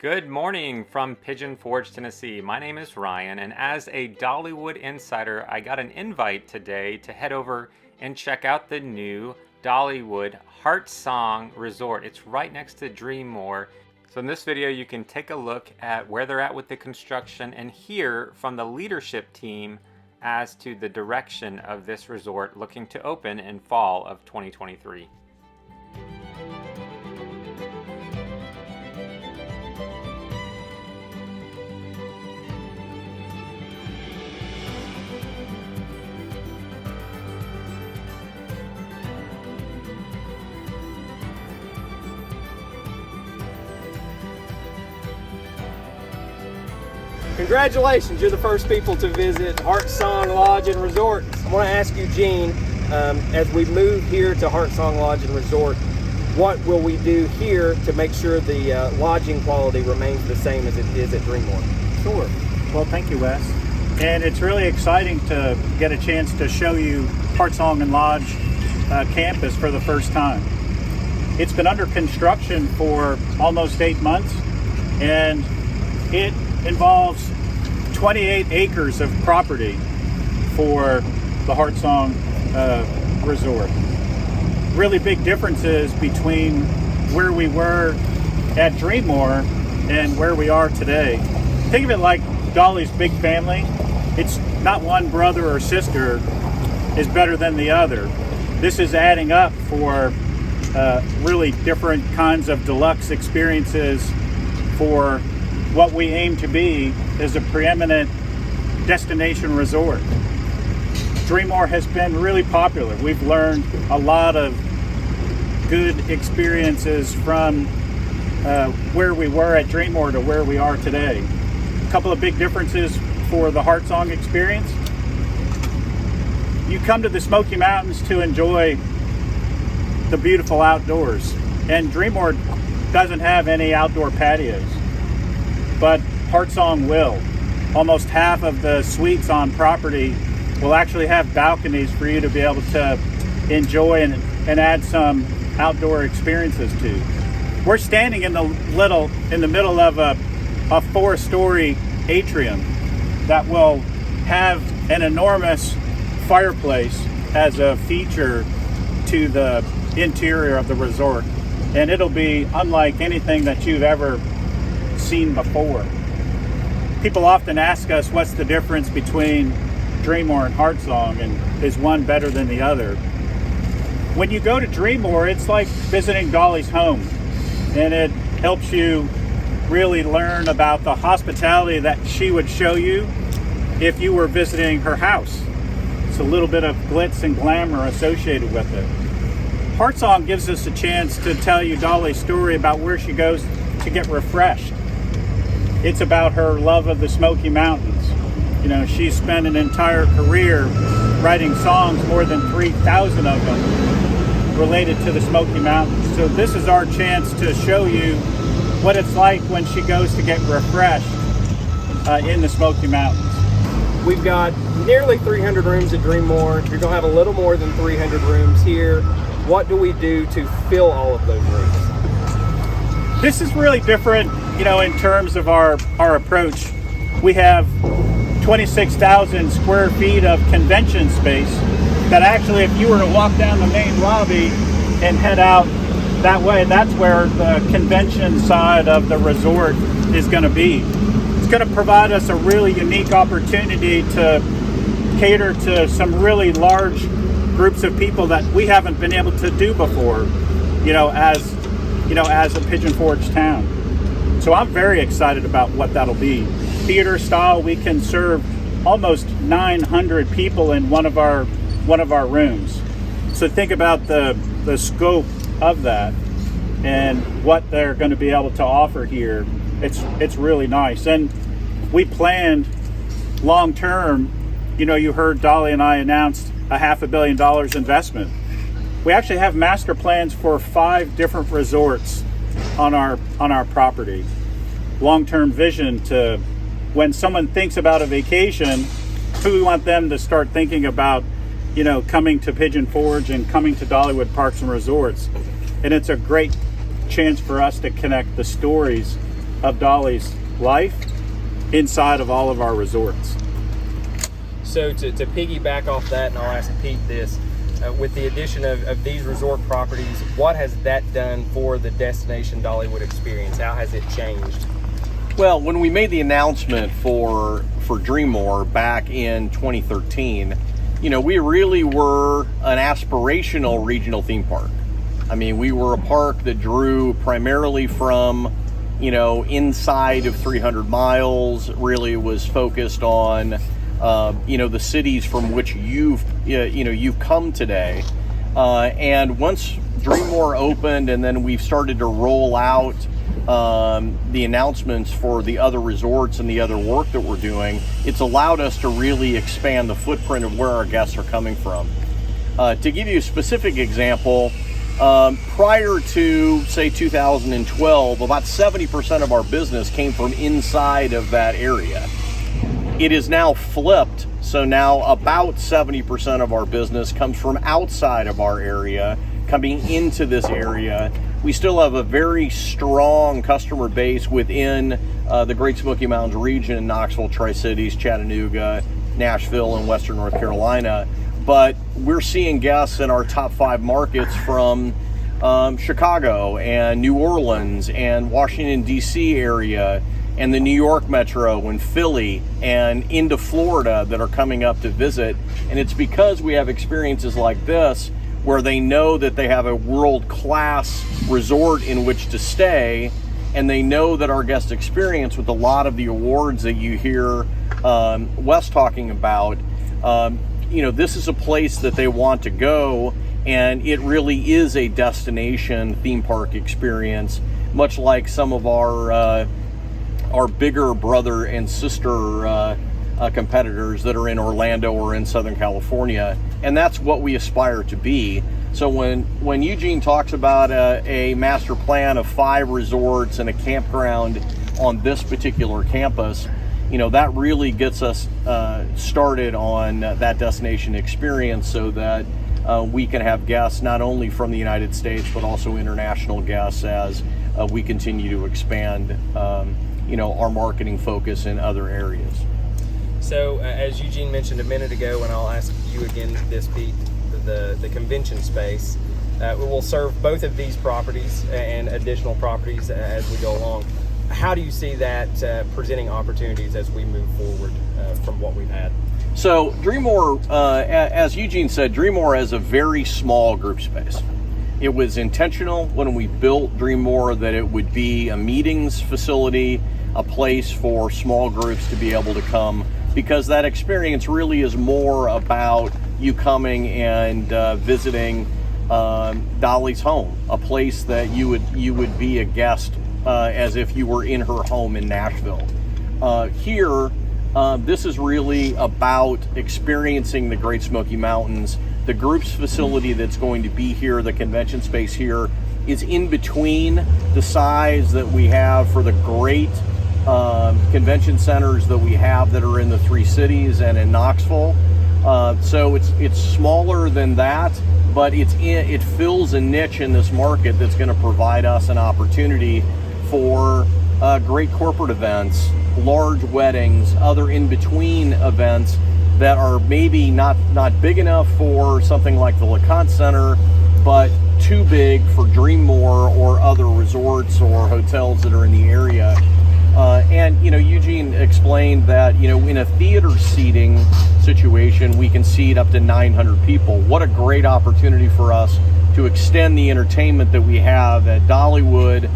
Good morning from Pigeon Forge, Tennessee. My name is Ryan, and as a Dollywood insider, I got an invite today to head over and check out the new Dollywood HeartSong Resort. It's right next to Dreammore. So in this video, you can take a look at where they're at with the construction and hear from the leadership team as to the direction of this resort looking to open in fall of 2023. Congratulations, you're the first people to visit HeartSong Lodge and Resort. I want to ask you, Gene, as we move here to HeartSong Lodge and Resort, what will we do here to make sure the lodging quality remains the same as it is at Dreammore? Sure. Well, thank you, Wes. And it's really exciting to get a chance to show you HeartSong and Lodge campus for the first time. It's been under construction for almost 8 months, and it involves 28 acres of property for the HeartSong Resort. Really big differences between where we were at Dreammore and where we are today. Think of it like Dolly's big family. It's not one brother or sister is better than the other. This is adding up for really different kinds of deluxe experiences for what we aim to be is a preeminent destination resort. Dreammore has been really popular. We've learned a lot of good experiences from where we were at Dreammore to where we are today. A couple of big differences for the HeartSong experience. You come to the Smoky Mountains to enjoy the beautiful outdoors, and Dreammore doesn't have any outdoor patios, but HeartSong will. Almost half of the suites on property will actually have balconies for you to be able to enjoy and add some outdoor experiences to. We're standing in the middle of a 4-story atrium that will have an enormous fireplace as a feature to the interior of the resort, and it'll be unlike anything that you've ever seen before. People often ask us what's the difference between Dreammore and HeartSong, and is one better than the other. When you go to Dreammore, it's like visiting Dolly's home, and it helps you really learn about the hospitality that she would show you if you were visiting her house. It's a little bit of glitz and glamour associated with it. HeartSong gives us a chance to tell you Dolly's story about where she goes to get refreshed. It's about her love of the Smoky Mountains. You know, she's spent an entire career writing songs, more than 3,000 of them related to the Smoky Mountains. So this is our chance to show you what it's like when she goes to get refreshed in the Smoky Mountains. We've got nearly 300 rooms at Dreammore. You're going to have a little more than 300 rooms here. What do we do to fill all of those rooms? This is really different, you know, in terms of our approach. We have 26,000 square feet of convention space that actually, if you were to walk down the main lobby and head out that way, that's where the convention side of the resort is going to be. It's going to provide us a really unique opportunity to cater to some really large groups of people that we haven't been able to do before, as a Pigeon Forge town. So I'm very excited about what that'll be. Theater style, we can serve almost 900 people in one of our rooms. So think about the scope of that and what they're going to be able to offer here. It's really nice. And we planned long term. You heard Dolly and I announced a $500 million investment. We actually have master plans for 5 different resorts on our property. Long-term vision to when someone thinks about a vacation, we want them to start thinking about, coming to Pigeon Forge and coming to Dollywood Parks and Resorts. And it's a great chance for us to connect the stories of Dolly's life inside of all of our resorts. So to piggyback off that, and I'll ask Pete this, with the addition of these resort properties, what has that done for the destination Dollywood experience? How has it changed? Well, when we made the announcement for Dreammore back in 2013, we really were an aspirational regional theme park. I mean, we were a park that drew primarily from, inside of 300 miles, really was focused on, the cities from which you've come today. And once Dreammore opened, and then we've started to roll out the announcements for the other resorts and the other work that we're doing, it's allowed us to really expand the footprint of where our guests are coming from. To give you a specific example, prior to, say, 2012, about 70% of our business came from inside of that area. It is now flipped, so now about 70% of our business comes from outside of our area, coming into this area. We still have a very strong customer base within the Great Smoky Mountains region, Knoxville, Tri-Cities, Chattanooga, Nashville, and Western North Carolina. But we're seeing guests in our top 5 markets from Chicago and New Orleans and Washington, D.C. area, and the New York metro and Philly and into Florida that are coming up to visit. And it's because we have experiences like this where they know that they have a world-class resort in which to stay, and they know that our guest experience, with a lot of the awards that you hear Wes talking about, this is a place that they want to go, and it really is a destination theme park experience, much like some of our bigger brother and sister competitors that are in Orlando or in Southern California, and that's what we aspire to be. So when Eugene talks about a master plan of 5 resorts and a campground on this particular campus, that really gets us started on that destination experience, so that we can have guests not only from the United States but also international guests as we continue to expand our marketing focus in other areas. So, as Eugene mentioned a minute ago, and I'll ask you again this, Pete, the convention space, we will serve both of these properties and additional properties as we go along. How do you see that presenting opportunities as we move forward from what we've had? So, Dreammore, as Eugene said, Dreammore has a very small group space. It was intentional when we built Dreammore that it would be a meetings facility, a place for small groups to be able to come, because that experience really is more about you coming and visiting Dolly's home, a place that you would be a guest as if you were in her home in Nashville. Here, this is really about experiencing the Great Smoky Mountains. The group's facility that's going to be here, the convention space here, is in between the size that we have for the great convention centers that we have that are in the 3 cities and in Knoxville. So it's smaller than that, but it fills a niche in this market that's going to provide us an opportunity for great corporate events, large weddings, other in-between events that are maybe not big enough for something like the LeConte Center, but too big for Dreammore or other resorts or hotels that are in the area. And Eugene explained that in a theater seating situation we can seat up to 900 people. What a great opportunity for us to extend the entertainment that we have at Dollywood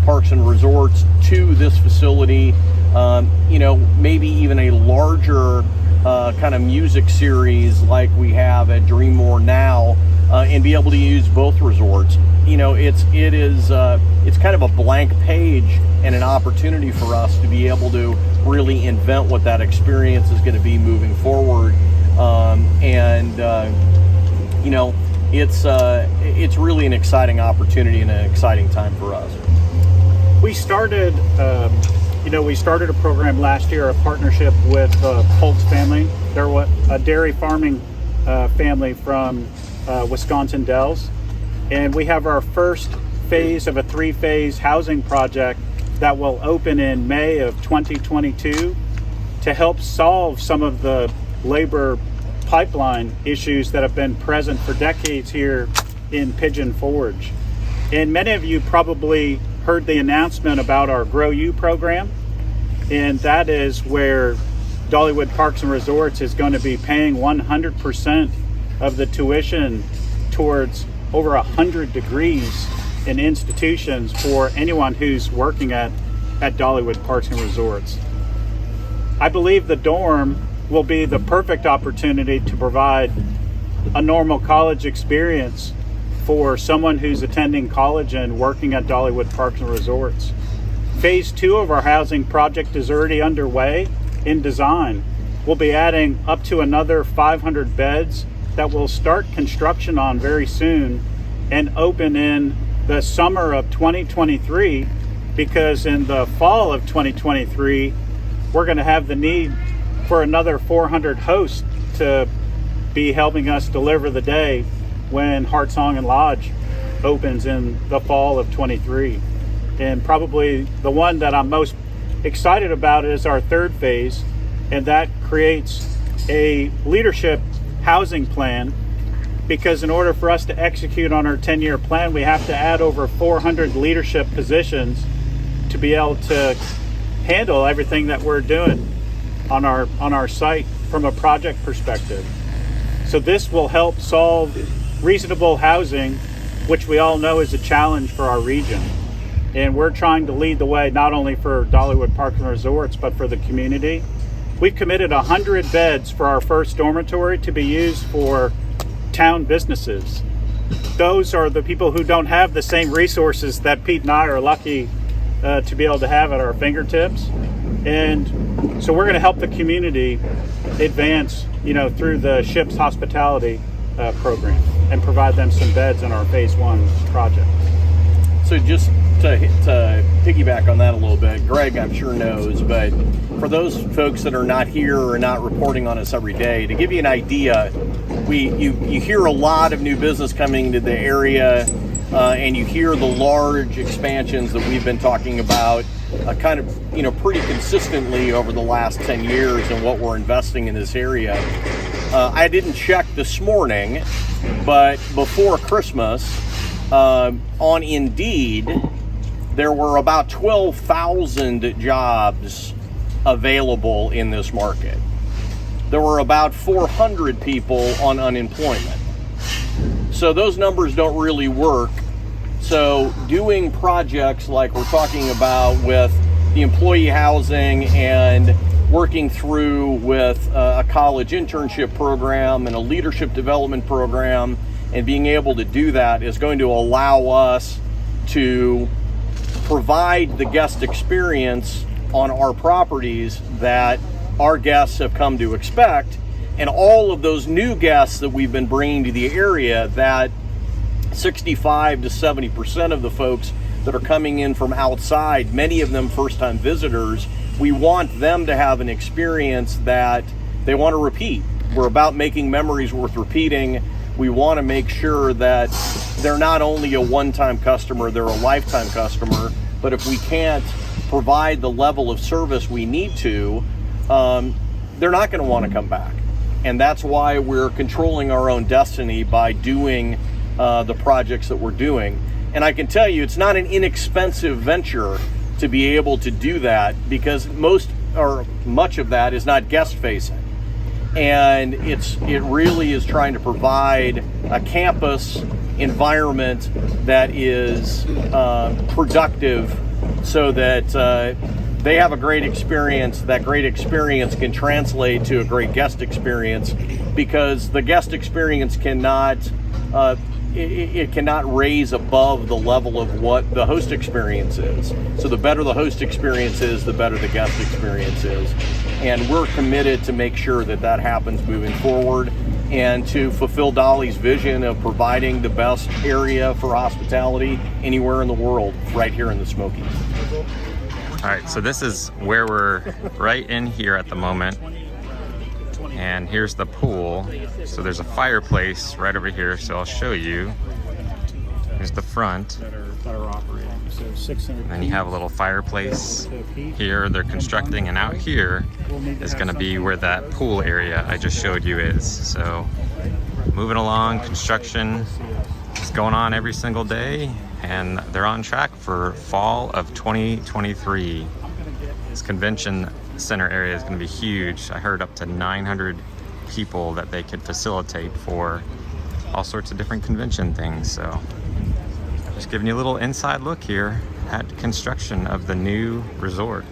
Parks and Resorts to this facility. Maybe even a larger kind of music series like we have at Dreammore now, and be able to use both resorts. It's kind of a blank page and an opportunity for us to be able to really invent what that experience is going to be moving forward. It's really an exciting opportunity and an exciting time for us. We started a program last year, a partnership with Holtz family. They're a dairy farming family from Wisconsin Dells, and we have our first phase of a 3-phase housing project that will open in May of 2022 to help solve some of the labor pipeline issues that have been present for decades here in Pigeon Forge. And many of you probably heard the announcement about our Grow You program, and that is where Dollywood Parks and Resorts is going to be paying 100% of the tuition towards over 100 degrees in institutions for anyone who's working at Dollywood Parks and Resorts. I believe the dorm will be the perfect opportunity to provide a normal college experience for someone who's attending college and working at Dollywood Parks and Resorts. Phase 2 of our housing project is already underway in design. We'll be adding up to another 500 beds that we'll start construction on very soon and open in the summer of 2023, because in the fall of 2023 we're going to have the need for another 400 hosts to be helping us deliver the day when HeartSong and Lodge opens in the fall of 23. And probably the one that I'm most excited about is our third phase, and that creates a leadership housing plan, because in order for us to execute on our 10-year plan, we have to add over 400 leadership positions to be able to handle everything that we're doing on our site from a project perspective. So this will help solve reasonable housing, which we all know is a challenge for our region. And we're trying to lead the way not only for Dollywood Parks and Resorts, but for the community. We've committed 100 beds for our first dormitory to be used for town businesses. Those are the people who don't have the same resources that Pete and I are lucky to be able to have at our fingertips. And so we're going to help the community advance, through the ship's hospitality program and provide them some beds in our phase 1 project. So just to piggyback on that a little bit, Greg, I'm sure knows, but for those folks that are not here or not reporting on us every day, to give you an idea, you hear a lot of new business coming to the area, and you hear the large expansions that we've been talking about kind of, pretty consistently over the last 10 years and what we're investing in this area. I didn't check this morning, but before Christmas, on Indeed, there were about 12,000 jobs available in this market. There were about 400 people on unemployment. So those numbers don't really work. So doing projects like we're talking about with the employee housing and working through with a college internship program and a leadership development program, and being able to do that is going to allow us to provide the guest experience on our properties that our guests have come to expect. And all of those new guests that we've been bringing to the area, that 65 to 70% of the folks that are coming in from outside, many of them first-time visitors, we want them to have an experience that they want to repeat. We're about making memories worth repeating. We want to make sure that they're not only a one-time customer, they're a lifetime customer. But if we can't provide the level of service we need to, they're not going to want to come back. And that's why we're controlling our own destiny by doing the projects that we're doing. And I can tell you, it's not an inexpensive venture to be able to do that, because much of that is not guest facing. And it really is trying to provide a campus environment that is productive, so that they have a great experience. That great experience can translate to a great guest experience, because the guest experience cannot raise above the level of what the host experience is. So the better the host experience is, the better the guest experience is. And we're committed to make sure that that happens moving forward, and to fulfill Dolly's vision of providing the best area for hospitality anywhere in the world, right here in the Smokies. All right, so this is where we're right in here at the moment. And here's the pool. So there's a fireplace right over here, so I'll show you. Here's the front. that are operating. So 600. And then you have a little fireplace here they're constructing, and out here is going to be where that pool area I just showed you is. So moving along, construction is going on every single day, and they're on track for fall of 2023. This convention center area is going to be huge. I heard up to 900 people that they could facilitate for all sorts of different convention things. So just giving you a little inside look here at construction of the new resort.